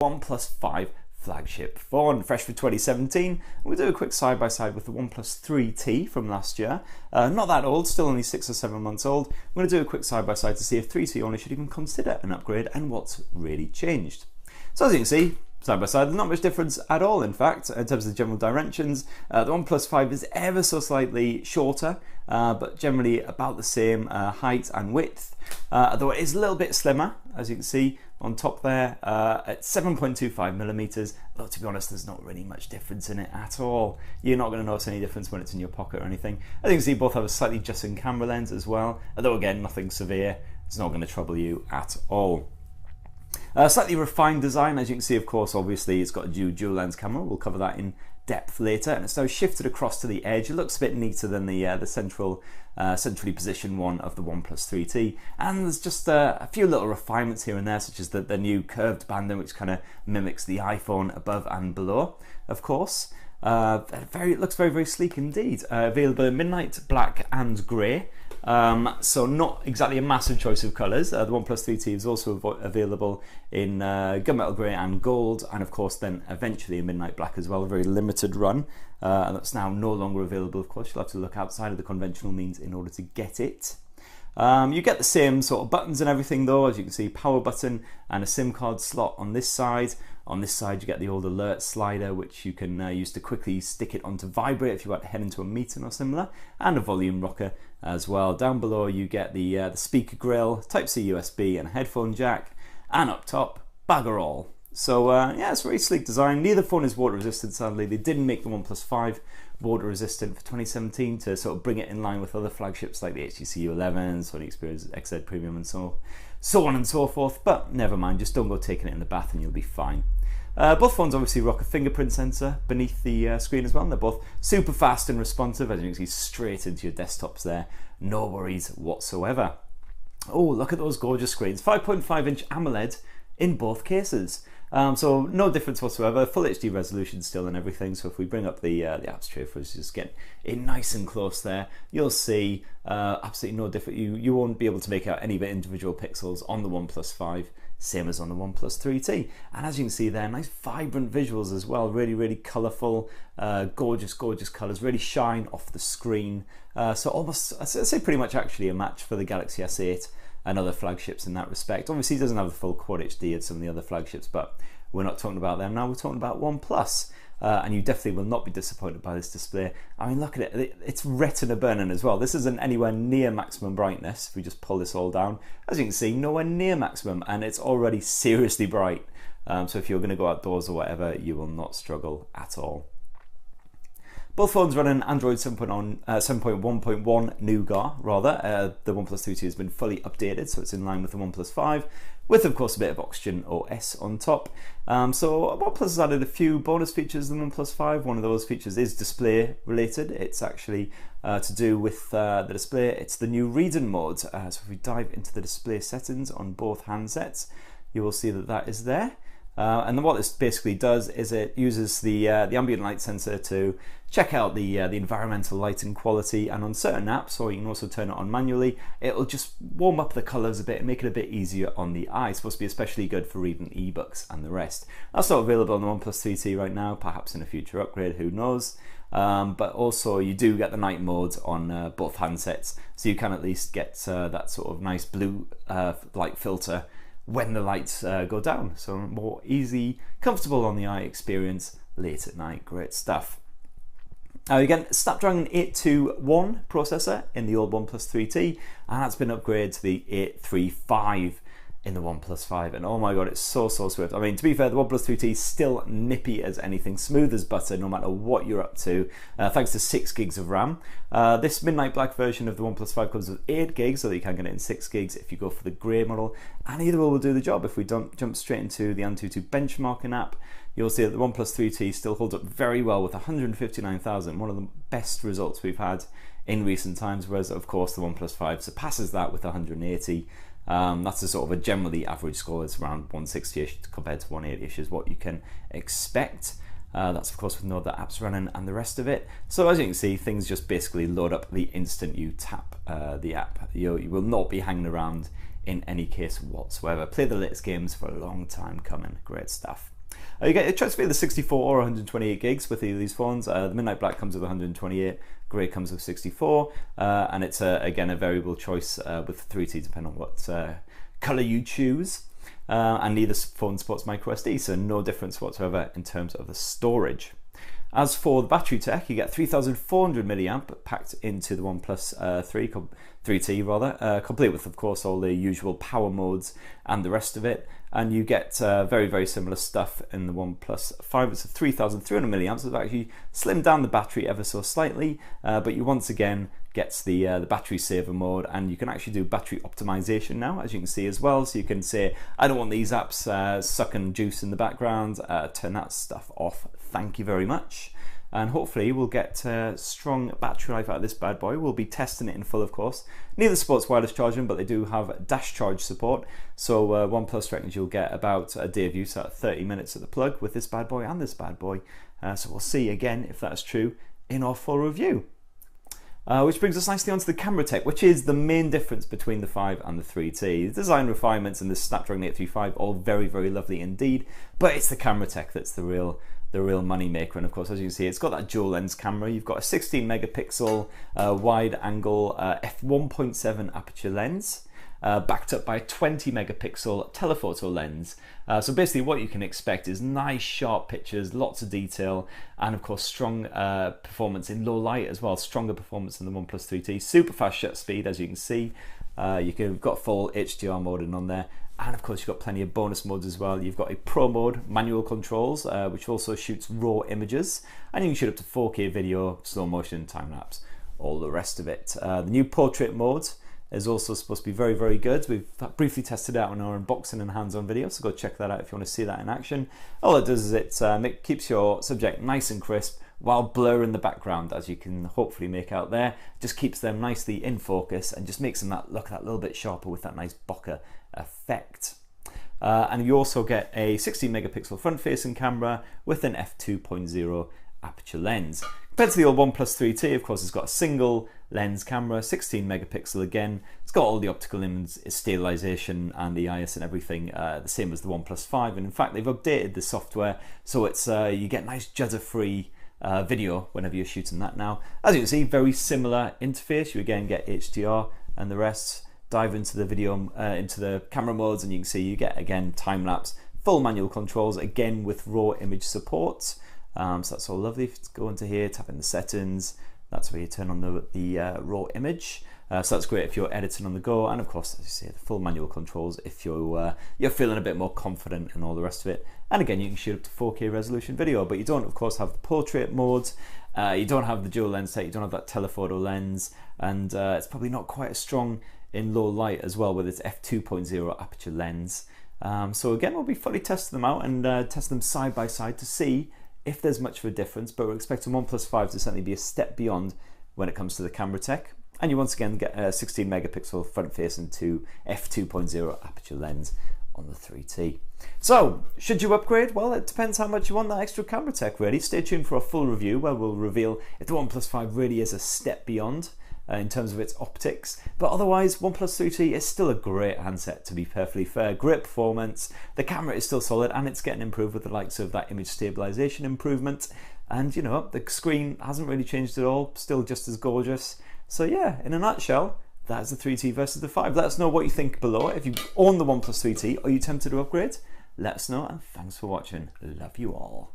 OnePlus 5 flagship phone, fresh for 2017. We'll do a quick side-by-side with the OnePlus 3T from last year. Not that old, still only 6 or 7 months old. I'm going to do a quick side-by-side to see if 3T owners should even consider an upgrade and what's really changed. So as you can see, side by side, there's not much difference at all, in fact, in terms of the general dimensions. The OnePlus 5 is ever so slightly shorter, but generally about the same height and width, though it is a little bit slimmer, as you can see on top there, at 7.25 millimeters. Though to be honest, there's not really much difference in it at all. You're not going to notice any difference when it's in your pocket or anything. As you can see, both have a slightly jutting camera lens as well, although again, nothing severe. It's not going to trouble you at all. Slightly refined design, as you can see, of course, obviously it's got a dual lens camera. We'll cover that in depth later, and it's now shifted across to the edge. It looks a bit neater than the centrally positioned one of the OnePlus 3T, and there's just a few little refinements here and there, such as the new curved banding, which kind of mimics the iPhone above and below, of course. It looks very, very sleek indeed. Available in midnight, black and grey. So not exactly a massive choice of colours. The OnePlus 3T is also available in gunmetal grey and gold, and of course then eventually in midnight black as well, a very limited run. And that's now no longer available, of course. You'll have to look outside of the conventional means in order to get it. You get the same sort of buttons and everything though, as you can see, power button and a SIM card slot on this side. On this side you get the old alert slider, which you can use to quickly stick it onto vibrate if you want to head into a meeting or similar, and a volume rocker as well. Down below you get the speaker grill, Type-C USB and a headphone jack, and up top, bugger all. So yeah, it's a very sleek design. Neither phone is water resistant, sadly. They didn't make the OnePlus 5 water resistant for 2017 to sort of bring it in line with other flagships like the HTC U11, Sony Xperia XZ Premium and so on and so forth, but never mind, just don't go taking it in the bath and you'll be fine. Both phones obviously rock a fingerprint sensor beneath the screen as well, and they're both super fast and responsive, as you can see, straight into your desktops there, no worries whatsoever. Oh, look at those gorgeous screens, 5.5-inch AMOLED in both cases. So no difference whatsoever, full HD resolution still and everything. So if we bring up the apps tray for us, just get in nice and close there, you'll see absolutely no difference. You won't be able to make out any of the individual pixels on the OnePlus 5, same as on the OnePlus 3T. And as you can see there, nice vibrant visuals as well, really, really colourful, gorgeous, gorgeous colours, really shine off the screen. So almost, I'd say pretty much actually a match for the Galaxy S8 and other flagships in that respect. Obviously it doesn't have the full Quad HD as some of the other flagships, but we're not talking about them now, we're talking about OnePlus. And you definitely will not be disappointed by this display. I mean, look at it, it's retina burning as well. This isn't anywhere near maximum brightness. If we just pull this all down, as you can see, nowhere near maximum, and it's already seriously bright. So if you're gonna go outdoors or whatever, you will not struggle at all. Both phones run an Android 7.1.1 Nougat, rather. The OnePlus 3T has been fully updated, so it's in line with the OnePlus 5, with of course a bit of Oxygen OS on top. So OnePlus has added a few bonus features than OnePlus 5. One of those features is display related. It's actually to do with the display. It's the new read-in mode. So if we dive into the display settings on both handsets, you will see that that is there. And then what this basically does is it uses the ambient light sensor to check out the environmental lighting quality, and on certain apps, or you can also turn it on manually, it'll just warm up the colors a bit and make it a bit easier on the eye. It's supposed to be especially good for reading ebooks and the rest. That's not available on the OnePlus 3T right now, perhaps in a future upgrade, who knows. But also you do get the night mode on both handsets, so you can at least get that sort of nice blue light filter when the lights go down, so more easy, comfortable on the eye experience late at night. Great stuff. Again, Snapdragon 821 processor in the old OnePlus 3T, and that's been upgraded to the 835 in the OnePlus 5, and oh my god, it's so swift. I mean, to be fair, the OnePlus 3T is still nippy as anything, smooth as butter no matter what you're up to, thanks to 6 gigs of RAM. This midnight black version of the OnePlus 5 comes with 8 gigs, so that you can get it in 6 gigs if you go for the grey model, and either will do the job. If we jump straight into the Antutu benchmarking app, you'll see that the OnePlus 3T still holds up very well with 159,000, one of the best results we've had in recent times, whereas of course the OnePlus 5 surpasses that with 180. That's a sort of a generally average score. It's around 160-ish compared to 180-ish is what you can expect. That's of course with no other apps running and the rest of it. So as you can see, things just basically load up the instant you tap the app. You will not be hanging around in any case whatsoever. Play the latest games for a long time coming. Great stuff. You get a choice for either 64 or 128 gigs with either of these phones. The Midnight Black comes with 128, Grey comes with 64, and it's again a variable choice with 3T depending on what colour you choose. And neither phone supports microSD, so no difference whatsoever in terms of the storage. As for the battery tech, you get 3,400 milliamp packed into the OnePlus 3T rather, complete with, of course, all the usual power modes and the rest of it. And you get very, very similar stuff in the OnePlus 5. It's a 3,300 milliamps. So it's actually slimmed down the battery ever so slightly, but you once again gets the battery saver mode, and you can actually do battery optimization now, as you can see as well. So you can say, I don't want these apps sucking juice in the background, turn that stuff off, thank you very much. And hopefully we'll get strong battery life out of this bad boy. We'll be testing it in full, of course. Neither supports wireless charging, but they do have dash charge support. So OnePlus reckons you'll get about a day of use at 30 minutes at the plug with this bad boy and this bad boy. So we'll see again if that's true in our full review. Which brings us nicely onto the camera tech, which is the main difference between the 5 and the 3T. The design refinements and the Snapdragon 835 all very, very lovely indeed, but it's the camera tech that's the real money maker. And of course, as you can see, it's got that dual lens camera. You've got a 16 megapixel wide angle f1.7 aperture lens, backed up by a 20 megapixel telephoto lens. So basically what you can expect is nice sharp pictures, lots of detail, and of course strong performance in low light as well, stronger performance than the OnePlus 3T, super fast shutter speed as you can see. You've got full HDR mode in on there, and of course you've got plenty of bonus modes as well. You've got a Pro mode, manual controls, which also shoots raw images, and you can shoot up to 4K video, slow motion, time lapse, all the rest of it. The new portrait mode is also supposed to be very, very good. We've briefly tested it out on our unboxing and hands-on video, so go check that out if you want to see that in action. All it does is it keeps your subject nice and crisp while blurring the background, as you can hopefully make out there. Just keeps them nicely in focus and just makes them look that little bit sharper with that nice bokeh effect. And you also get a 16 megapixel front-facing camera with an f2.0 aperture lens. Compared to the old OnePlus 3T, of course, it's got a single lens camera, 16 megapixel again. It's got all the optical image stabilization and the IS and everything, the same as the OnePlus 5. And in fact, they've updated the software, so it's you get nice judder-free video whenever you're shooting that now. As you can see, very similar interface. You again get HDR and the rest. Dive into the video, into the camera modes, and you can see you get again time-lapse, full manual controls, again with raw image support. So that's all lovely. If you go into here, tap in the settings, that's where you turn on the raw image. So that's great if you're editing on the go, and of course, as you say, the full manual controls if you're feeling a bit more confident and all the rest of it. And again, you can shoot up to 4K resolution video, but you don't, of course, have the portrait mode. You don't have the dual lens tech. You don't have that telephoto lens, and it's probably not quite as strong in low light as well with its f2.0 aperture lens. So again, we'll be fully testing them out and test them side by side to see if there's much of a difference, but we're expecting OnePlus 5 to certainly be a step beyond when it comes to the camera tech. And you once again get a 16 megapixel front facing to f2.0 aperture lens on the 3T. So, should you upgrade? Well, it depends how much you want that extra camera tech really. Stay tuned for a full review where we'll reveal if the OnePlus 5 really is a step beyond in terms of its optics, but otherwise OnePlus 3T is still a great handset, to be perfectly fair. Great performance, the camera is still solid, and it's getting improved with the likes of that image stabilization improvement, and you know, the screen hasn't really changed at all, still just as gorgeous. So yeah, in a nutshell, that's the 3T versus the 5. Let us know what you think below. If you own the OnePlus 3T, are you tempted to upgrade? Let us know, and thanks for watching. Love you all.